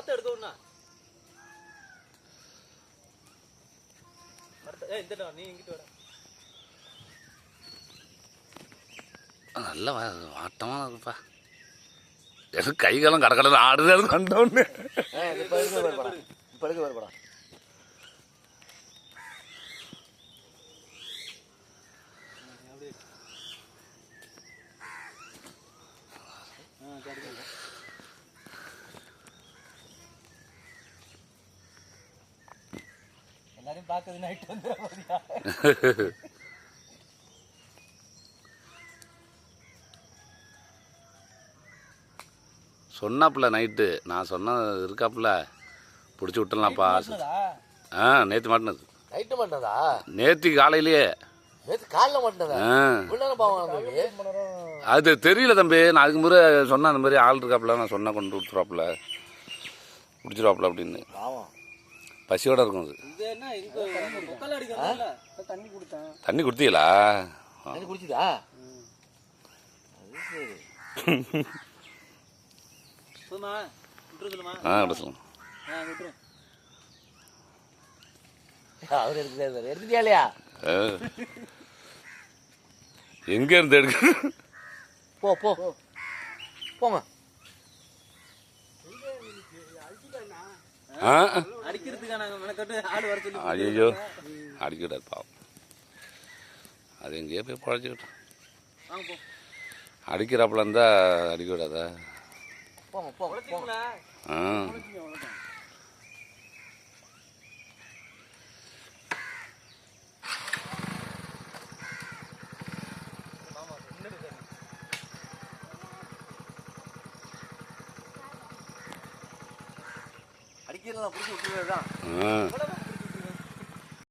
மரத்தை எடுக்கணும்னா மரத்தை இந்த நீ இங்கிட்டு வர நல்ல வாட்டமாக இருக்குப்பா. எனக்கு கை காலம் கடற்கடல ஆடுது. அது கண்டோன்னு எல்லாரையும் பார்க்குது நைட்டு வந்து சொன்னாப்புல நைட்டு நான் சொன்ன இருக்காப்புல பிடிச்சி விட்டுலாம்ப்பா. நேற்று மாட்டினது. நைட்டு மாட்டினதா? நேற்று காலையிலேயே. நேற்று காலைல மாட்டினதா? அது தெரியல தம்பி. நான் அதுக்கு முறை சொன்னேன் அந்த மாதிரி ஆள் இருக்காப்புல. நான் சொன்னால் கொண்டு விட்டுருவாப்புல பிடிச்சிருவாப்புல அப்படின்னு. பசியோட இருக்கும் அது. தண்ணி குடுத்தீங்களா? குடிச்சுதா? அவர் எடுத்துட்டியா இல்லையா? எங்க இருந்து எடுக்க? போங்க. ஐயோ அடிக்கிட்டார் பாவம். அது எங்கேயோ போய் பழச்சிக்கிட்டோம். அடிக்கிறாப்புல இருந்தா அடிக்க விடாதா? அடிக்கிறதா பிடிச்சி விட்டுறதுதான்.